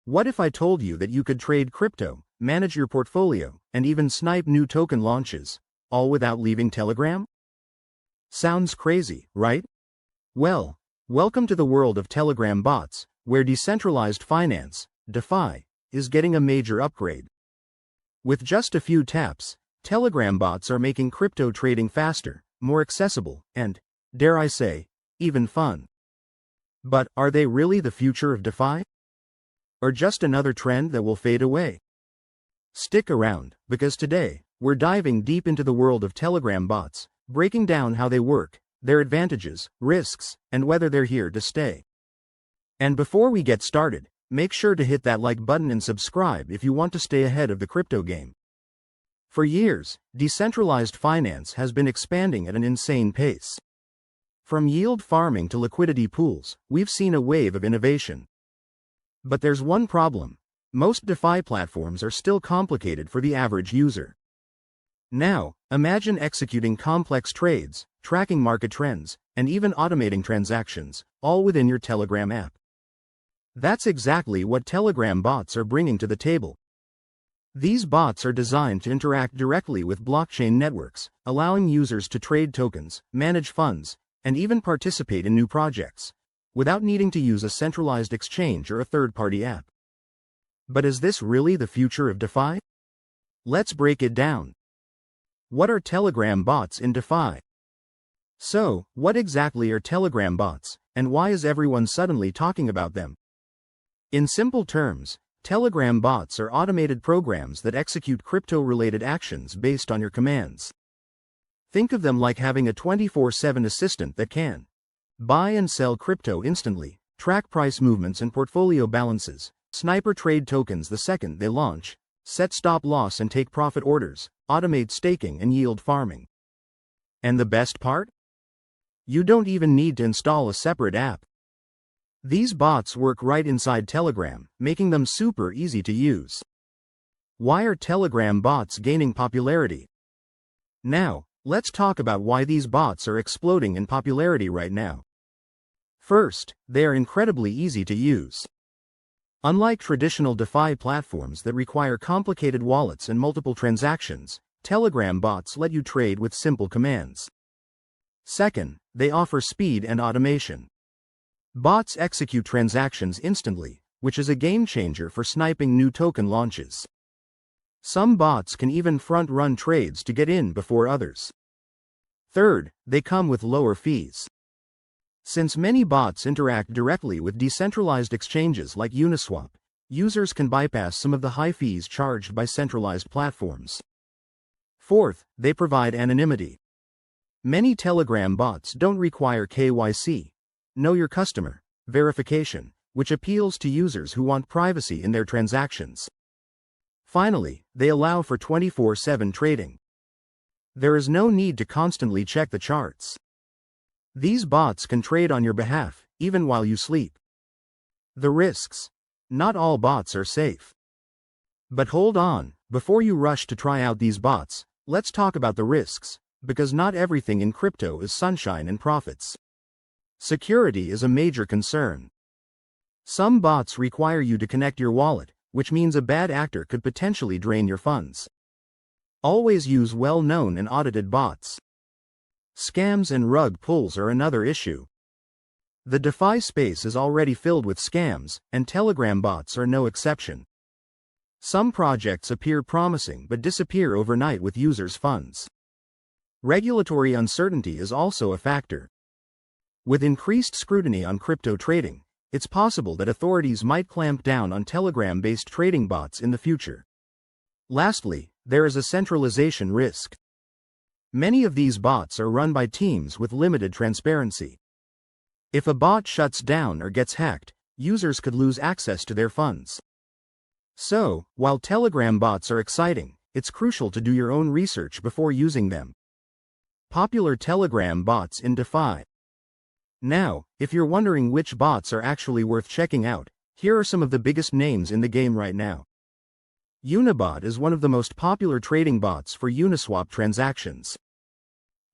What if I told you that you could trade crypto, manage your portfolio, and even snipe new token launches, all without leaving Telegram? Sounds crazy, right? Well, welcome to the world of Telegram bots, where decentralized finance, DeFi, is getting a major upgrade. With just a few taps, Telegram bots are making crypto trading faster, more accessible, and, dare I say, even fun. But are they really the future of DeFi? Or just another trend that will fade away? Stick around, because today, we're diving deep into the world of Telegram bots, breaking down how they work, their advantages, risks, and whether they're here to stay. And before we get started, make sure to hit that like button and subscribe if you want to stay ahead of the crypto game. For years, decentralized finance has been expanding at an insane pace. From yield farming to liquidity pools, we've seen a wave of innovation. But there's one problem. Most DeFi platforms are still complicated for the average user. Now, imagine executing complex trades, tracking market trends, and even automating transactions, all within your Telegram app. That's exactly what Telegram bots are bringing to the table. These bots are designed to interact directly with blockchain networks, allowing users to trade tokens, manage funds, and even participate in new projects, without needing to use a centralized exchange or a third-party app. But is this really the future of DeFi? Let's break it down. What are Telegram bots in DeFi? So, what exactly are Telegram bots, and why is everyone suddenly talking about them? In simple terms, Telegram bots are automated programs that execute crypto-related actions based on your commands. Think of them like having a 24/7 assistant that can buy and sell crypto instantly, track price movements and portfolio balances, sniper trade tokens the second they launch, set stop-loss and take profit orders, automate staking and yield farming. And the best part? You don't even need to install a separate app. These bots work right inside Telegram, making them super easy to use. Why are Telegram bots gaining popularity? Now, let's talk about why these bots are exploding in popularity right now. First, they are incredibly easy to use. Unlike traditional DeFi platforms that require complicated wallets and multiple transactions, Telegram bots let you trade with simple commands. Second, they offer speed and automation. Bots execute transactions instantly, which is a game changer for sniping new token launches. Some bots can even front-run trades to get in before others. Third, they come with lower fees. Since many bots interact directly with decentralized exchanges like Uniswap, users can bypass some of the high fees charged by centralized platforms. Fourth, they provide anonymity. Many Telegram bots don't require KYC, know your customer, verification, which appeals to users who want privacy in their transactions. Finally, they allow for 24/7 trading. There is no need to constantly check the charts. These bots can trade on your behalf, even while you sleep. The risks. Not all bots are safe. But hold on, before you rush to try out these bots, let's talk about the risks, because not everything in crypto is sunshine and profits. Security is a major concern. Some bots require you to connect your wallet, which means a bad actor could potentially drain your funds. Always use well-known and audited bots. Scams and rug pulls are another issue. The DeFi space is already filled with scams, and Telegram bots are no exception. Some projects appear promising but disappear overnight with users' funds. Regulatory uncertainty is also a factor. With increased scrutiny on crypto trading, it's possible that authorities might clamp down on Telegram-based trading bots in the future. Lastly, there is a centralization risk. Many of these bots are run by teams with limited transparency. If a bot shuts down or gets hacked, users could lose access to their funds. So, while Telegram bots are exciting, it's crucial to do your own research before using them. Popular Telegram bots in DeFi. Now, if you're wondering which bots are actually worth checking out, here are some of the biggest names in the game right now. Unibot is one of the most popular trading bots for Uniswap transactions.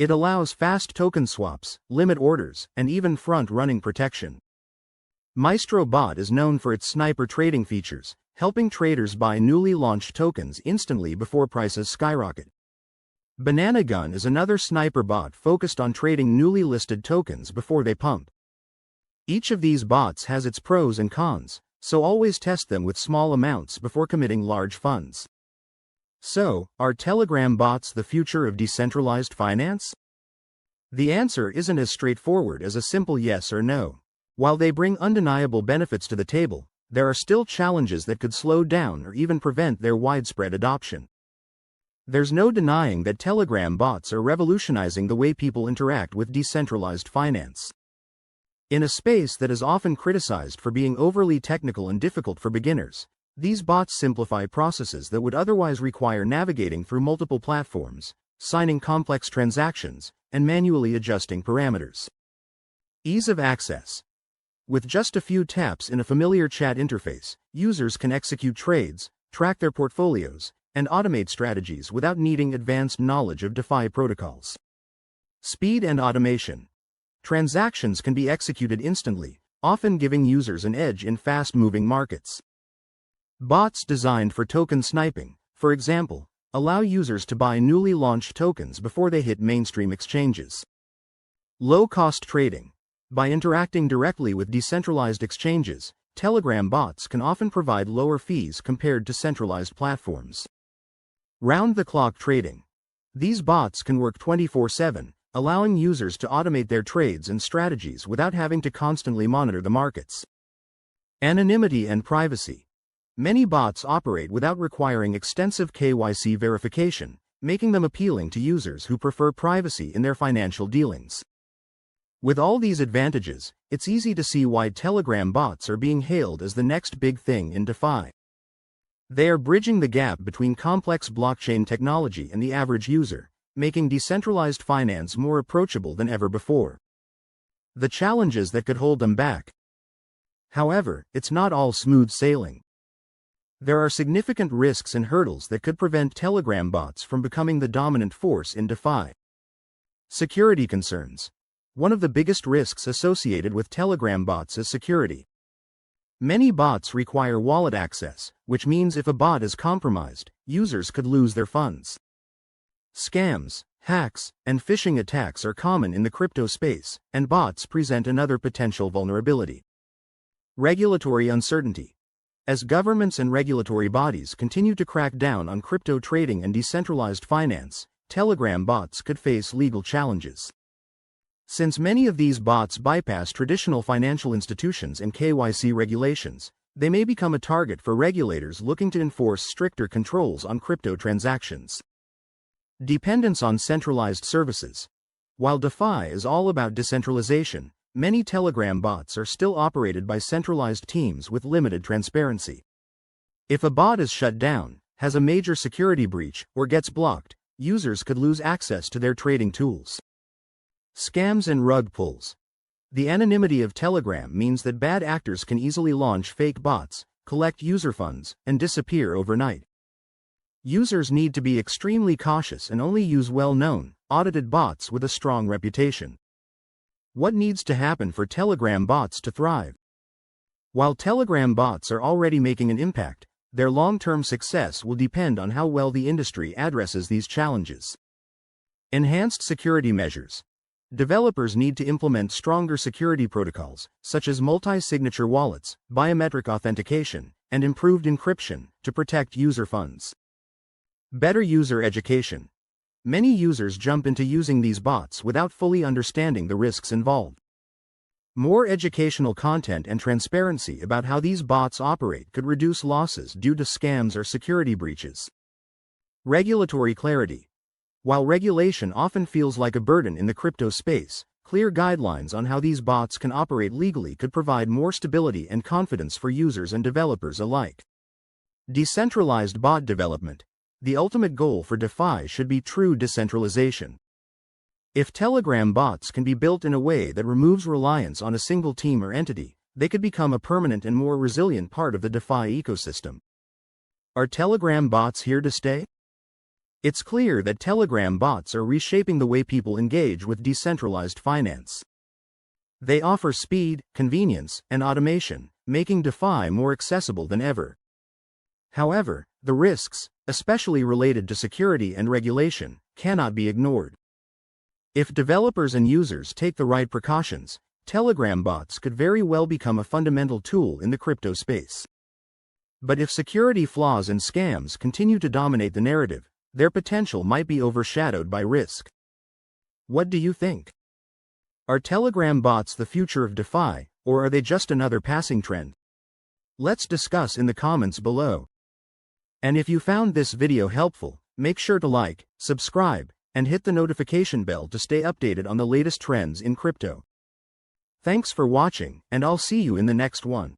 It allows fast token swaps, limit orders, and even front-running protection. Maestro Bot is known for its sniper trading features, helping traders buy newly launched tokens instantly before prices skyrocket. Banana Gun is another sniper bot focused on trading newly listed tokens before they pump. Each of these bots has its pros and cons, so always test them with small amounts before committing large funds. So, are Telegram bots the future of decentralized finance? The answer isn't as straightforward as a simple yes or no. While they bring undeniable benefits to the table, there are still challenges that could slow down or even prevent their widespread adoption. There's no denying that Telegram bots are revolutionizing the way people interact with decentralized finance. In a space that is often criticized for being overly technical and difficult for beginners, these bots simplify processes that would otherwise require navigating through multiple platforms, signing complex transactions, and manually adjusting parameters. Ease of access. With just a few taps in a familiar chat interface, users can execute trades, track their portfolios, and automate strategies without needing advanced knowledge of DeFi protocols. Speed and automation. Transactions can be executed instantly, often giving users an edge in fast-moving markets. Bots designed for token sniping, for example, allow users to buy newly launched tokens before they hit mainstream exchanges. Low-cost trading. By interacting directly with decentralized exchanges, Telegram bots can often provide lower fees compared to centralized platforms. Round-the-clock trading. These bots can work 24/7, allowing users to automate their trades and strategies without having to constantly monitor the markets. Anonymity and privacy. Many bots operate without requiring extensive KYC verification, making them appealing to users who prefer privacy in their financial dealings. With all these advantages, it's easy to see why Telegram bots are being hailed as the next big thing in DeFi. They are bridging the gap between complex blockchain technology and the average user, making decentralized finance more approachable than ever before. The challenges that could hold them back. However, it's not all smooth sailing. There are significant risks and hurdles that could prevent Telegram bots from becoming the dominant force in DeFi. Security concerns. One of the biggest risks associated with Telegram bots is security. Many bots require wallet access, which means if a bot is compromised, users could lose their funds. Scams, hacks, and phishing attacks are common in the crypto space, and bots present another potential vulnerability. Regulatory uncertainty. As governments and regulatory bodies continue to crack down on crypto trading and decentralized finance, Telegram bots could face legal challenges. Since many of these bots bypass traditional financial institutions and KYC regulations, they may become a target for regulators looking to enforce stricter controls on crypto transactions. Dependence on centralized services. While DeFi is all about decentralization, many Telegram bots are still operated by centralized teams with limited transparency. If a bot is shut down, has a major security breach, or gets blocked, users could lose access to their trading tools. Scams and rug pulls. The anonymity of Telegram means that bad actors can easily launch fake bots, collect user funds, and disappear overnight. Users need to be extremely cautious and only use well-known, audited bots with a strong reputation. What needs to happen for Telegram bots to thrive? While Telegram bots are already making an impact, their long-term success will depend on how well the industry addresses these challenges. Enhanced security measures. Developers need to implement stronger security protocols, such as multi-signature wallets, biometric authentication, and improved encryption, to protect user funds. Better user education. Many users jump into using these bots without fully understanding the risks involved. More educational content and transparency about how these bots operate could reduce losses due to scams or security breaches. Regulatory clarity. While regulation often feels like a burden in the crypto space, clear guidelines on how these bots can operate legally could provide more stability and confidence for users and developers alike. Decentralized bot development. The ultimate goal for DeFi should be true decentralization. If Telegram bots can be built in a way that removes reliance on a single team or entity, they could become a permanent and more resilient part of the DeFi ecosystem. Are Telegram bots here to stay? It's clear that Telegram bots are reshaping the way people engage with decentralized finance. They offer speed, convenience, and automation, making DeFi more accessible than ever. However, the risks, especially related to security and regulation, cannot be ignored. If developers and users take the right precautions, Telegram bots could very well become a fundamental tool in the crypto space. But if security flaws and scams continue to dominate the narrative, their potential might be overshadowed by risk. What do you think? Are Telegram bots the future of DeFi, or are they just another passing trend? Let's discuss in the comments below. And if you found this video helpful, make sure to like, subscribe, and hit the notification bell to stay updated on the latest trends in crypto. Thanks for watching, and I'll see you in the next one.